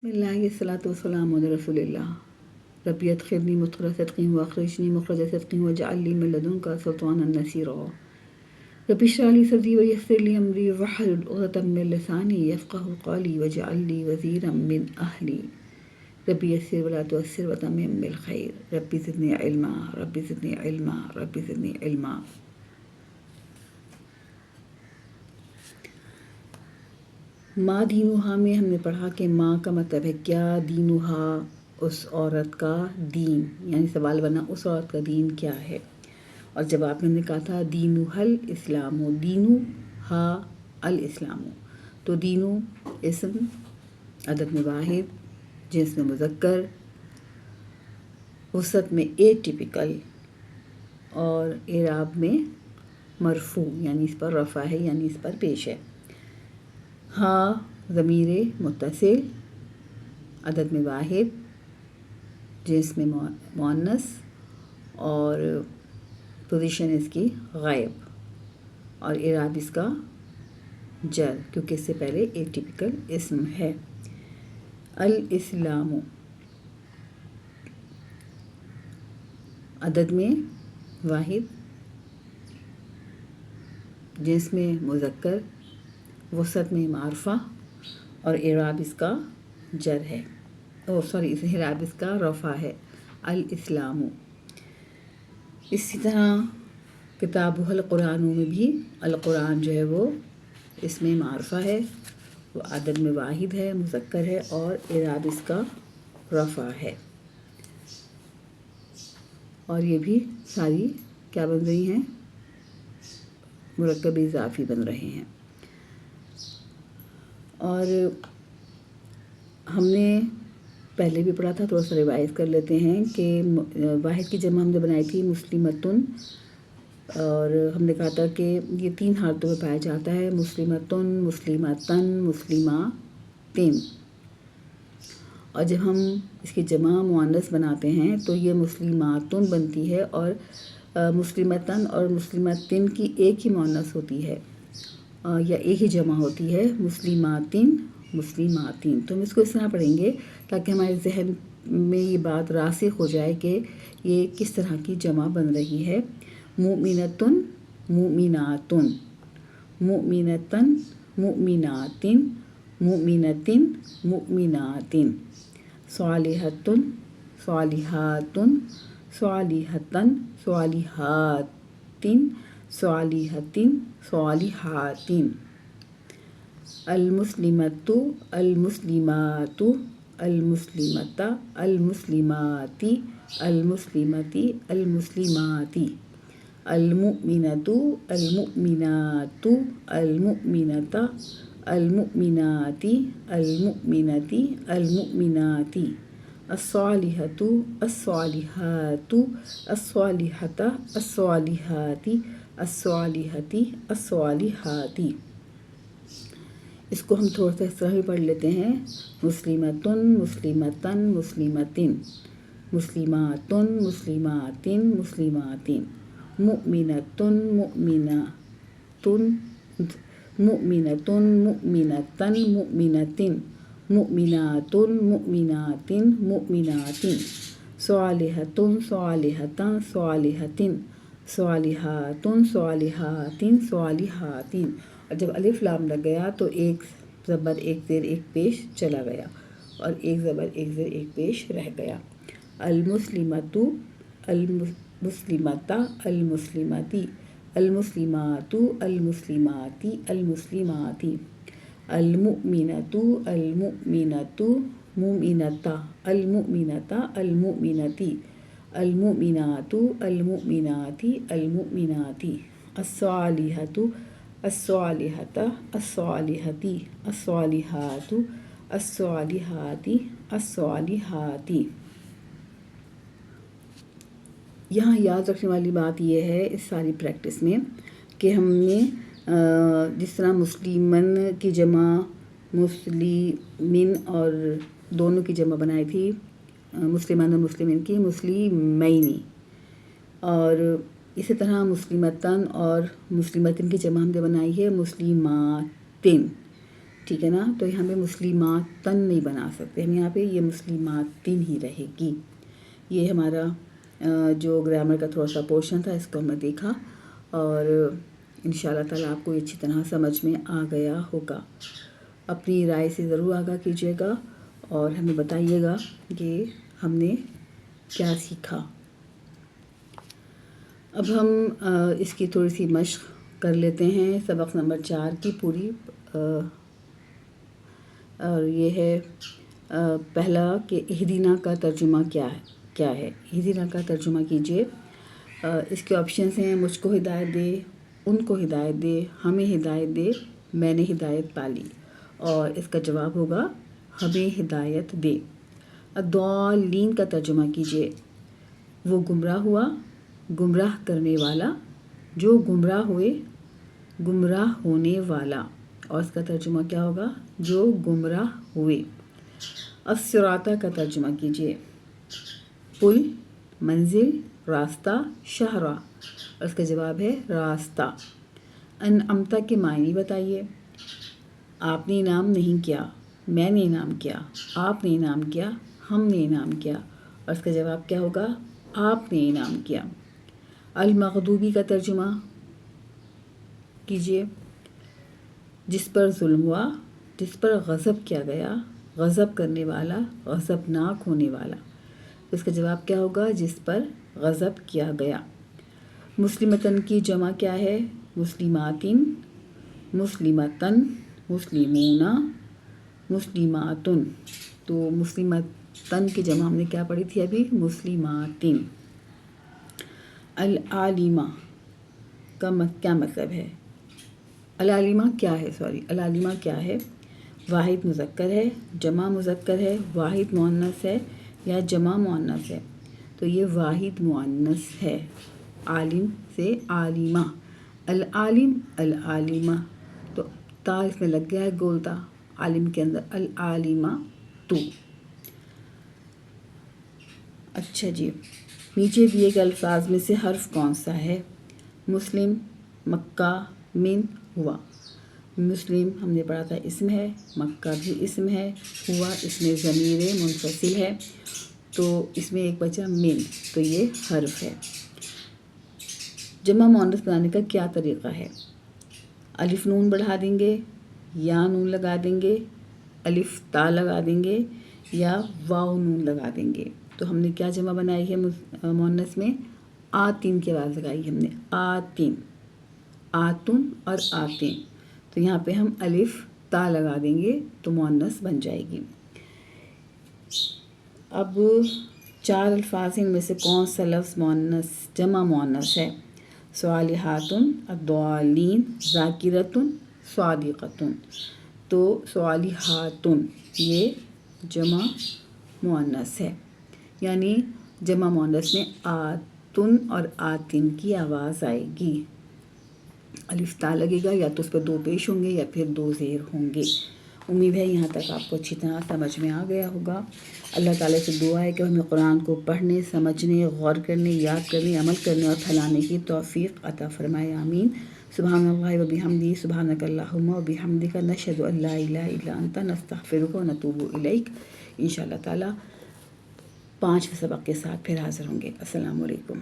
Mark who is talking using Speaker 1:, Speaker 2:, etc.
Speaker 1: اللہ الصلاۃ والسلام علی رسول اللہ ربی ادخلنی مدخل صدق واخرجنی مخرج صدق واجعل لی من لدنک سلطانا نصیرا رب اشرح لی صدری ویسر لی امری واحلل عقدۃ من لسانی یفقهوا قولی واجعل لی وزیرا من اہلی ربی یسر ولا تعسر وتمم بالخیر ربی زدنی علما ربی زدنی علما ربی زدنی علما۔ ماں دینوہا میں ہم نے پڑھا کہ ماں کا مطلب ہے کیا، دینوہا اس عورت کا دین، یعنی سوال بنا اس عورت کا دین کیا ہے، اور جواب میں ہم نے کہا تھا دینوہا الاسلام، دینوہا الاسلام، تو دینو اسم عدد میں واحد، جنس میں مذکر، وسعت میں ایٹیپیکل، اور اعراب میں مرفوع، یعنی اس پر رفع ہے، یعنی اس پر پیش ہے۔ ہاں ضمیر متصل، عدد میں واحد، جنس میں مؤنث، اور پوزیشن اس کی غائب، اور اعراب اس کا جر، کیونکہ اس سے پہلے ایٹیپیکل اسم ہے۔ الاسلام عدد میں واحد، جنس میں مذکر، وسعت میں معرفہ، اور اعراب اس کا جر ہے، اعراب اس کا رفع ہے، الاسلام۔ اسی طرح کتابہ القرآن میں بھی القرآن جو ہے وہ اس میں معرفہ ہے، وہ عدد میں واحد ہے، مذکر ہے، اور اعراب اس کا رفع ہے، اور یہ بھی ساری کیا بن رہی ہیں، مرکب اضافی بن رہے ہیں۔ اور ہم نے پہلے بھی پڑھا تھا، تھوڑا سا ریوائز کر لیتے ہیں کہ واحد کی جمع ہم نے بنائی تھی مسلمتن، اور ہم نے کہا تھا کہ یہ 3 حالتوں میں پایا جاتا ہے، مسلمتن، مسلمتن، مسلماتن، اور جب ہم اس کی جمع مؤنث بناتے ہیں تو یہ مسلماتن بنتی ہے، اور مسلمتن اور مسلماتن کی ایک ہی مؤنث ہوتی ہے، یا ایک ہی جمع ہوتی ہے، مسلماتن، مسلماتن۔ تو ہم اس کو اس طرح پڑھیں گے تاکہ ہمارے ذہن میں یہ بات راسخ ہو جائے کہ یہ کس طرح کی جمع بن رہی ہے۔ مؤمنتن، مؤمناتن، مؤمنتن، مؤمناتن، مؤمنتن، مؤمناتن، صالحتن، صالحاتن، صالحتن، صالحاتن، صالحتن، صالحاتن، المسلمۃ، المسلمات، المسلمۃ، المسلمات، المسلمۃ، المسلمات، المؤمنۃ، المؤمنات، المؤمنۃ، المؤمنات، المؤمنۃ، المؤمنات، الصالحۃ، الصالحات، الصالحۃ، الصالحات، الصالحۃ، الصالحات۔ اس کو ہم تھوڑا سا اس طرح بھی پڑھ لیتے ہیں، مسلمتن، مسلمتن، مسلمتن، مسلماتن، مسلماتن، مسلماتن، مؤمنتن، مؤمناتن، مؤمنتن، مؤمنتن، مؤمنتن، مؤمناتن، مؤمناتن، مؤمناتن، صالحتن، صالحتن، صالحتن، صالحاتن، صالحاتن، صالحاتن، اور جب الف لام لگ گیا تو ایک زبر ایک زیر ایک پیش چلا گیا، اور ایک زبر ایک زیر ایک پیش رہ گیا۔ المسلمۃ، المسلمۃ، المسلمتی، المسلمات، المسلمات، المسلمات، المؤمنۃ، المؤمنۃ، مؤمنۃ، المؤمنۃ، المؤمنتی، المؤمنات، المؤمنات، المؤمنات، الصالحۃ، الصالحۃ، الصالحۃ، الصالحات، الصالحات، الصالحات۔ یہاں یاد رکھنے والی بات یہ ہے اس ساری پریکٹس میں کہ ہم نے جس طرح مسلمن کی جمع مسلمین اور دونوں کی جمع بنائی تھی، مسلمان اور مسلمین کی مسلمینی، اور اسی طرح مسلمتن اور مسلمتن کی جمع ہم نے بنائی ہے مسلماتن۔ ٹھیک ہے نا. تو یہاں پہ مسلماتن نہیں بنا سکتے ہم, یہاں پہ یہ مسلماتن ہی رہے گی. یہ ہمارا جو گرامر کا تھوڑا سا پورشن تھا اس کو ہم نے دیکھا, اور انشاءاللہ تعالیٰ آپ کو یہ اچھی طرح سمجھ میں آ گیا ہوگا. اپنی رائے سے ضرور آگاہ کیجیے گا اور ہمیں بتائیے گا کہ ہم نے کیا سیکھا. اب ہم اس کی تھوڑی سی مشق کر لیتے ہیں سبق نمبر 4 کی پوری. اور یہ ہے پہلا کہ اہدینا کا ترجمہ کیا ہے. اہدینا کا ترجمہ کیجیے. اس کے آپشنس ہیں مجھ کو ہدایت دے, ان کو ہدایت دے, ہمیں ہدایت دے, میں نے ہدایت پالی. اور اس کا جواب ہوگا ہمیں ہدایت دے. الضالین کا ترجمہ کیجیے. وہ گمراہ ہوا, گمراہ کرنے والا, جو گمراہ ہوئے, گمراہ ہونے والا. اور اس کا ترجمہ کیا ہوگا, جو گمراہ ہوئے. الصراط کا ترجمہ کیجیے. پل, منزل, راستہ, شاہراہ. اور اس کا جواب ہے راستہ. انعمت کے معنی بتائیے. آپ نے انعام نہیں کیا, میں نے انعام کیا, آپ نے انعام کیا, ہم نے انعام کیا. اور اس کا جواب کیا ہوگا, آپ نے انعام کیا. المغضوبی کا ترجمہ کیجیے. جس پر ظلم ہوا, جس پر غضب کیا گیا, غضب کرنے والا, غضبناک ہونے والا. اس کا جواب کیا ہوگا, جس پر غضب کیا گیا. مسلمتن کی جمع کیا ہے, مسلماتن, مسلمتن, مسلمون, مسلماتن. تو مسلمتن کی جمع ہم نے کیا پڑھی تھی ابھی, مسلماتن. العالمہ کا کیا مطلب ہے, العالمہ کیا ہے, العالمہ کیا ہے. واحد مذکر ہے, جمع مذکر ہے, واحد مؤنث ہے یا جمع مؤنث ہے. تو یہ واحد مؤنث ہے. عالم سے عالمہ. العالم, العالمہ. تو تا اس میں لگ گیا ہے گولتا عالم کے اندر. العالمہ تو. اچھا جی, نیچے دیے گئے الفاظ میں سے حرف کون سا ہے. مسلم, مکہ, من, ہوا. مسلم ہم نے پڑھا تھا اسم ہے, مکہ بھی اسم ہے, ہوا اس میں ضمیر منفصل ہے, تو اس میں ایک بچا من, تو یہ حرف ہے. جمع مؤنث بنانے کا کیا طریقہ ہے. الف نون بڑھا دیں گے, یا نون لگا دیں گے, الف تا لگا دیں گے, یا واو نون لگا دیں گے. تو ہم نے کیا جمع بنائی ہے مؤنث میں, آتین کی آواز لگائی ہم نے, آتین, آتن اور آتین. تو یہاں پہ ہم الف تا لگا دیں گے تو مؤنث بن جائے گی. اب 4 الفاظ ان میں سے کون سا لفظ مؤنث جمع مؤنث ہے. صالحاتن, الضالین, ذاکرتن, صادقتن. تو صالحاتن یہ جمع مؤنث ہے, یعنی جمع مؤنث میں آتن اور آتن کی آواز آئے گی. الف تا لگے گا, یا تو اس پہ 2 پیش ہوں گے یا پھر 2 زیر ہوں گے. امید ہے یہاں تک آپ کو اچھی طرح سمجھ میں آ گیا ہوگا. اللہ تعالیٰ سے دعا ہے کہ ہمیں قرآن کو پڑھنے, سمجھنے, غور کرنے, یاد کرنے, عمل کرنے اور پھیلانے کی توفیق عطا فرمائے. آمین. سبحان اللہ و بحمدہ, سبحانک اللہم و بحمدک, نشہد ان لا الہ الا انت, نستغفرک و نتوب الیک. انشاءاللہ تعالیٰ 5 سبق کے ساتھ پھر حاضر ہوں گے. السلام علیکم.